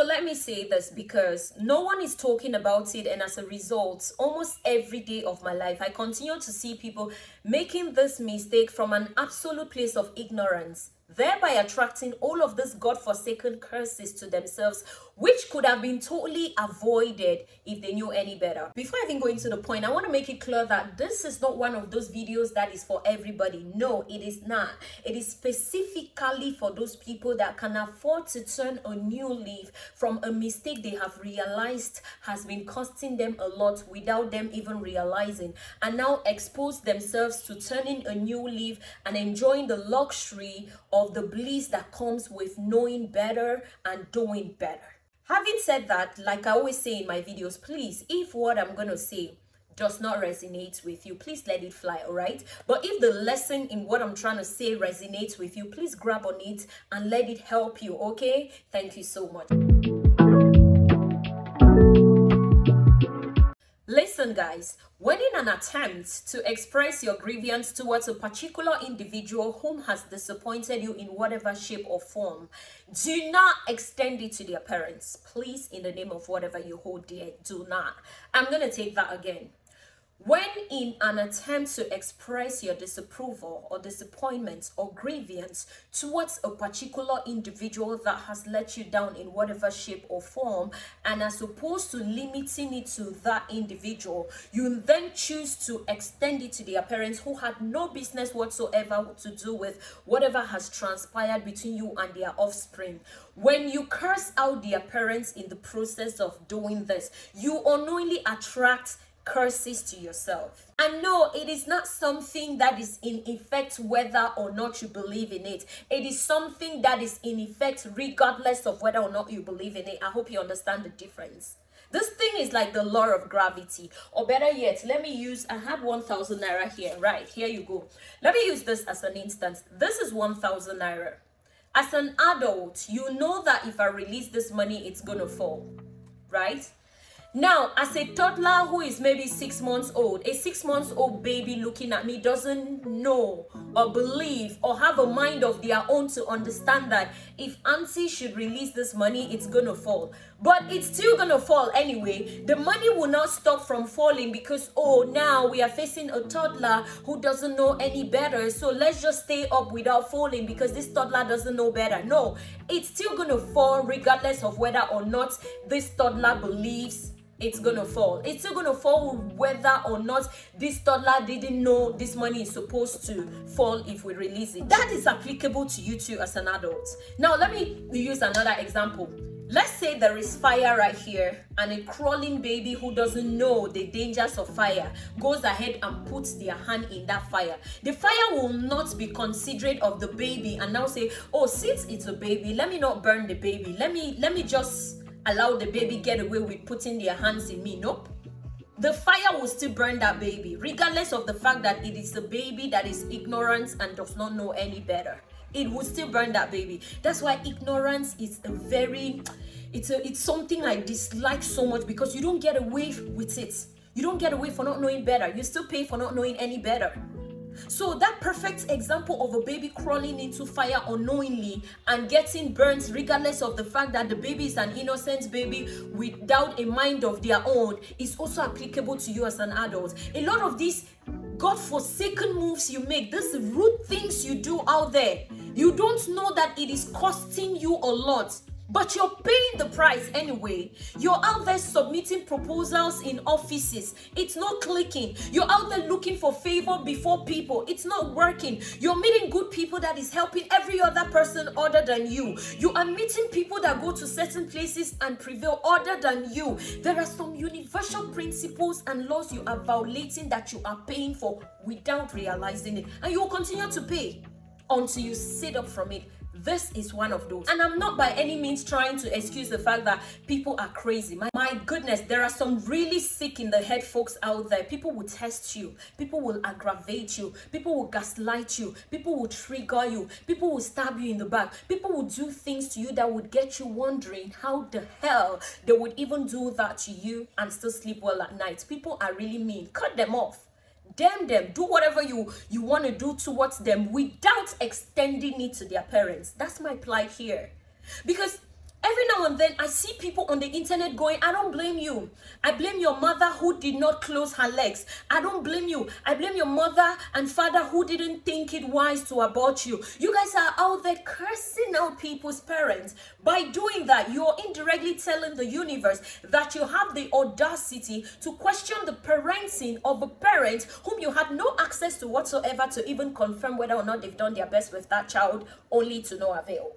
So let me say this, because no one is talking about it, and as a result, almost every day of my life, I continue to see people making this mistake from an absolute place of ignorance, thereby attracting all of these God-forsaken curses to themselves, which could have been totally avoided if they knew any better. Before I even go into the point, I want to make it clear that this is not one of those videos that is for everybody. No, it is not. It is specifically for those people that can afford to turn a new leaf from a mistake they have realized has been costing them a lot without them even realizing, and now expose themselves to turning a new leaf and enjoying the luxury of the bliss that comes with knowing better and doing better. Having said that, like I always say in my videos, please, if what I'm going to say does not resonate with you, please let it fly, all right? But if the lesson in what I'm trying to say resonates with you, please grab on it and let it help you, okay? Thank you so much. Listen, guys, when in an attempt to express your grievance towards a particular individual whom has disappointed you in whatever shape or form, do not extend it to their parents. Please, in the name of whatever you hold dear, do not. I'm going to take that again. When in an attempt to express your disapproval or disappointment or grievance towards a particular individual that has let you down in whatever shape or form, and as opposed to limiting it to that individual, you then choose to extend it to their parents who had no business whatsoever to do with whatever has transpired between you and their offspring. When you curse out their parents in the process of doing this, you unknowingly attract curses to yourself. And no, it is not something that is in effect whether or not you believe in it. It is something that is in effect regardless of whether or not you believe in it. I hope you understand the difference. This thing is like the law of gravity, or better yet, let me use, I had 1,000 naira here, right? Here you go. Let me use this as an instance. This is 1,000 naira. As an adult, you know that if I release this money, it's gonna fall, right? Now, as a toddler who is maybe 6 months old, a 6 months old baby looking at me doesn't know or believe or have a mind of their own to understand that if auntie should release this money, it's gonna fall. But it's still gonna fall anyway. The money will not stop from falling because, oh, now we are facing a toddler who doesn't know any better, so let's just stay up without falling because this toddler doesn't know better. No, it's still gonna fall regardless of whether or not this toddler believes it's gonna fall. It's still gonna fall whether or not this toddler didn't know this money is supposed to fall if we release it. That is applicable to you too as an adult. Now let me use another example. Let's say there is fire right here and a crawling baby who doesn't know the dangers of fire goes ahead and puts their hand in that fire. The fire will not be considerate of the baby and now say, oh, since it's a baby, let me not burn the baby. Let me just allow the baby get away with putting their hands in me. Nope. The fire will still burn that baby, regardless of the fact that it is a baby that is ignorant and does not know any better. It will still burn that baby. That's why ignorance is a very, it's something I dislike so much, because you don't get away with it. You don't get away for not knowing better. You still pay for not knowing any better. So that perfect example of a baby crawling into fire unknowingly and getting burnt regardless of the fact that the baby is an innocent baby without a mind of their own is also applicable to you as an adult. A lot of these God-forsaken moves you make, these rude things you do out there, you don't know that it is costing you a lot. But you're paying the price anyway. You're out there submitting proposals in offices. It's not clicking. You're out there looking for favor before people. It's not working. You're meeting good people that is helping every other person other than you. You are meeting people that go to certain places and prevail other than you. There are some universal principles and laws you are violating that you are paying for without realizing it. And you will continue to pay until you sit up from it. This is one of those. And I'm not by any means trying to excuse the fact that people are crazy. My goodness, there are some really sick in the head folks out there. People will test you. People will aggravate you. People will gaslight you. People will trigger you. People will stab you in the back. People will do things to you that would get you wondering how the hell they would even do that to you and still sleep well at night. People are really mean. Cut them off. Damn them. Do whatever you want to do towards them without extending it to their parents. That's my plight here. Because Every now and then, I see people on the internet going, I don't blame you. I blame your mother who did not close her legs. I don't blame you. I blame your mother and father who didn't think it wise to abort you. You guys are out there cursing out people's parents. By doing that, you're indirectly telling the universe that you have the audacity to question the parenting of a parent whom you had no access to whatsoever to even confirm whether or not they've done their best with that child, only to no avail.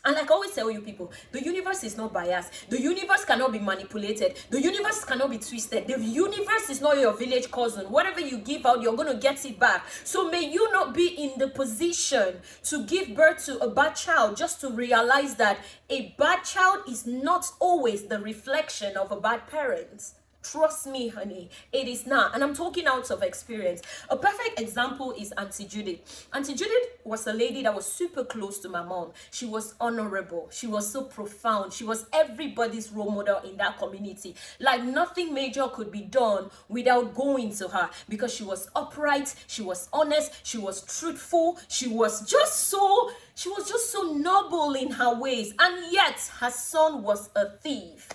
And like I always tell you people, the universe is not biased. The universe cannot be manipulated. The universe cannot be twisted. The universe is not your village cousin. Whatever you give out, you're going to get it back. So may you not be in the position to give birth to a bad child just to realize that a bad child is not always the reflection of a bad parent. Trust me, honey, it is not. And I'm talking out of experience. A perfect example is Auntie Judith. Auntie Judith was a lady that was super close to my mom. She was honorable. She was so profound. She was everybody's role model in that community. Like nothing major could be done without going to her, because she was upright, she was honest, she was truthful, she was just so noble in her ways. And yet her son was a thief.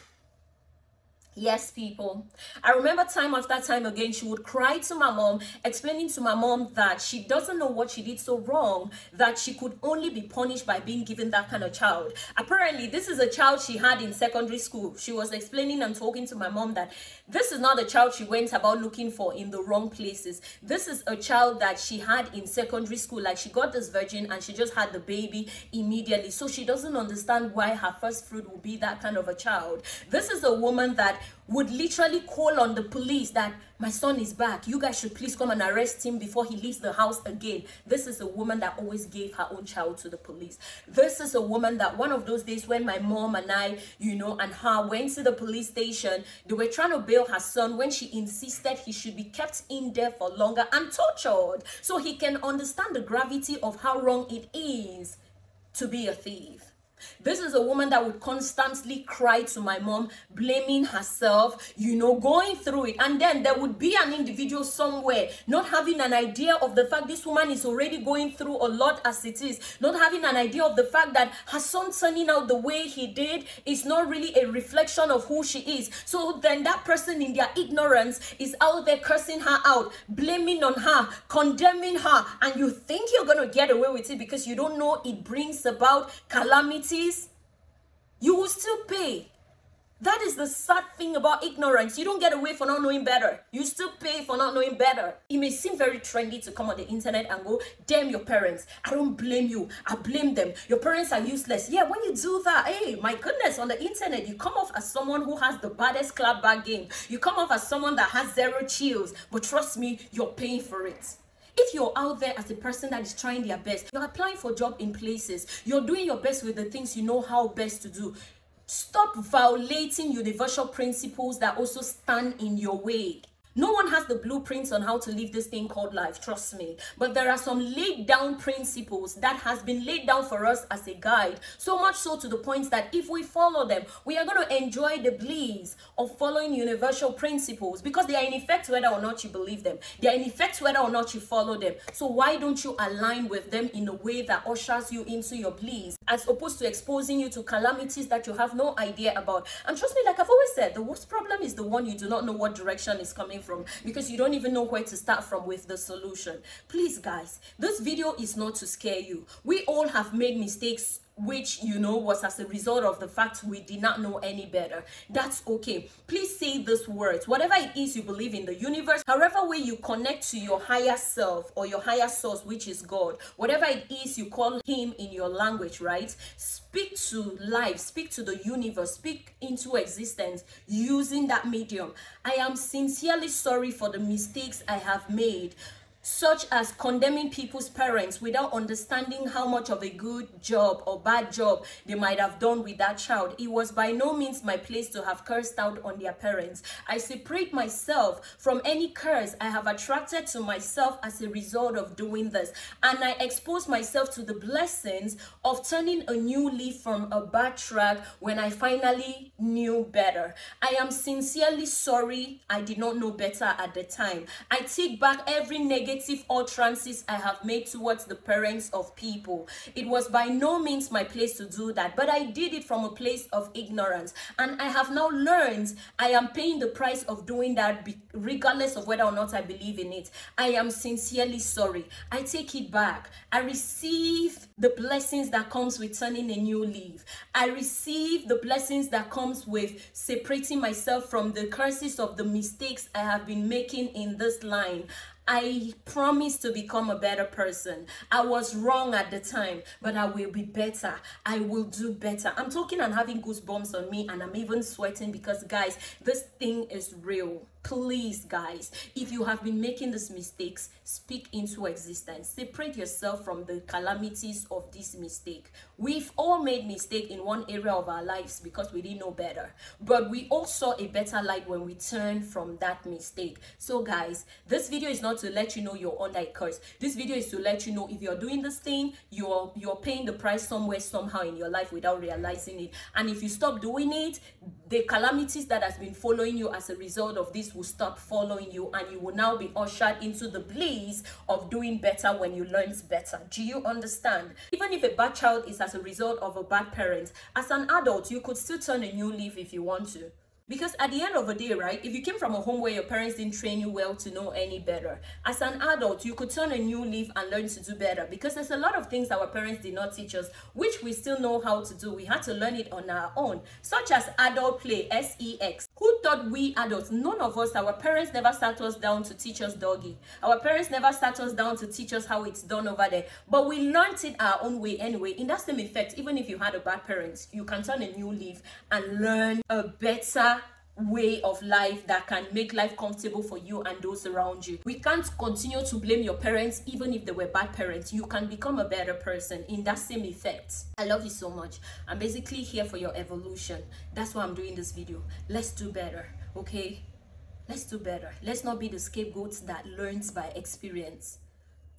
Yes, people. I remember time after time again, she would cry to my mom, explaining to my mom that she doesn't know what she did so wrong, that she could only be punished by being given that kind of child. Apparently, this is a child she had in secondary school. She was explaining and talking to my mom that this is not a child she went about looking for in the wrong places. This is a child that she had in secondary school. Like, she got this virgin and she just had the baby immediately. So she doesn't understand why her first fruit will be that kind of a child. This is a woman that would literally call on the police that my son is back. You guys should please come and arrest him before he leaves the house again. This is a woman that always gave her own child to the police. This is a woman that one of those days when my mom and I, and her went to the police station, they were trying to bail her son when she insisted he should be kept in there for longer and tortured so he can understand the gravity of how wrong it is to be a thief. This is a woman that would constantly cry to my mom, blaming herself, going through it. And then there would be an individual somewhere not having an idea of the fact this woman is already going through a lot as it is, not having an idea of the fact that her son turning out the way he did is not really a reflection of who she is. So then that person in their ignorance is out there cursing her out, blaming on her, condemning her, and you think you're going to get away with it because you don't know it brings about calamity. You will still pay. That is the sad thing about ignorance. You don't get away for not knowing better. You still pay for not knowing better. It may seem very trendy to come on the internet and go, damn your parents. I don't blame you. I blame them. Your parents are useless. Yeah, when you do that, hey, my goodness, on the internet, you come off as someone who has the baddest clapback game. You come off as someone that has zero chills. But trust me, you're paying for it. If you're out there as a person that is trying their best, you're applying for job in places, you're doing your best with the things you know how best to do, stop violating universal principles that also stand in your way. No one has the blueprints on how to live this thing called life, trust me. But there are some laid down principles that has been laid down for us as a guide. So much so to the point that if we follow them, we are going to enjoy the bliss of following universal principles, because they are in effect whether or not you believe them. They are in effect whether or not you follow them. So why don't you align with them in a way that ushers you into your bliss, as opposed to exposing you to calamities that you have no idea about? And trust me, like I've always said, the worst problem is the one you do not know what direction is coming from, because you don't even know where to start from with the solution. Please guys, this video is not to scare you. We all have made mistakes, which was as a result of the fact we did not know any better. That's okay. Please say these words. Whatever it is you believe in the universe, however way you connect to your higher self or your higher source, which is God, whatever it is you call him in your language, right? Speak to life, speak to the universe, speak into existence using that medium. I am sincerely sorry for the mistakes I have made, such as condemning people's parents without understanding how much of a good job or bad job they might have done with that child. It was by no means my place to have cursed out on their parents. I separate myself from any curse I have attracted to myself as a result of doing this, and I expose myself to the blessings of turning a new leaf from a bad track when I finally knew better. I am sincerely sorry I did not know better at the time. I take back every negative negative utterances I have made towards the parents of people. It was by no means my place to do that, but I did it from a place of ignorance. And I have now learned I am paying the price of doing that regardless of whether or not I believe in it. I am sincerely sorry. I take it back. I receive the blessings that comes with turning a new leaf. I receive the blessings that comes with separating myself from the curses of the mistakes I have been making in this line. I promise to become a better person. I was wrong at the time, but I will be better. I will do better. I'm talking and having goosebumps on me, and I'm even sweating because, guys, this thing is real. Please, guys, if you have been making these mistakes, speak into existence. Separate yourself from the calamities of this mistake. We've all made mistakes in one area of our lives because we didn't know better, but we all saw a better light when we turned from that mistake. So, guys, this video is not to let you know you're under a curse. This video is to let you know if you're doing this thing, you're paying the price somewhere, somehow in your life without realizing it. And if you stop doing it, the calamities that has been following you as a result of this will stop following you, and you will now be ushered into the bliss of doing better when you learn better. Do you understand? Even if a bad child is as a result of a bad parent, as an adult, you could still turn a new leaf if you want to. Because at the end of the day, right, if you came from a home where your parents didn't train you well to know any better, as an adult, you could turn a new leaf and learn to do better. Because there's a lot of things our parents did not teach us, which we still know how to do. We had to learn it on our own, such as adult play, SEX. Who taught we adults? None of us. Our parents never sat us down to teach us doggy. Our parents never sat us down to teach us how it's done over there. But we learned it our own way anyway. In that same effect, even if you had a bad parent, you can turn a new leaf and learn a better way of life that can make life comfortable for you and those around you. We can't continue to blame your parents even if they were bad parents. You can become a better person in that same effect. I love you so much. I'm basically here for your evolution. That's why I'm doing this video. Let's do better, okay? Let's do better. Let's not be the scapegoats that learns by experience.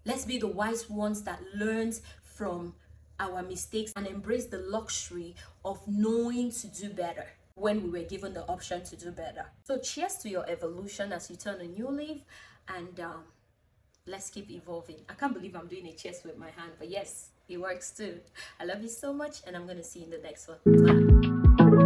Let's be the wise ones that learns from our mistakes and embrace the luxury of knowing to do better when we were given the option to do better. So cheers to your evolution as you turn a new leaf, and let's keep evolving. I can't believe I'm doing a cheers with my hand, but yes, it works too. I love you so much, and I'm gonna see you in the next one. Bye.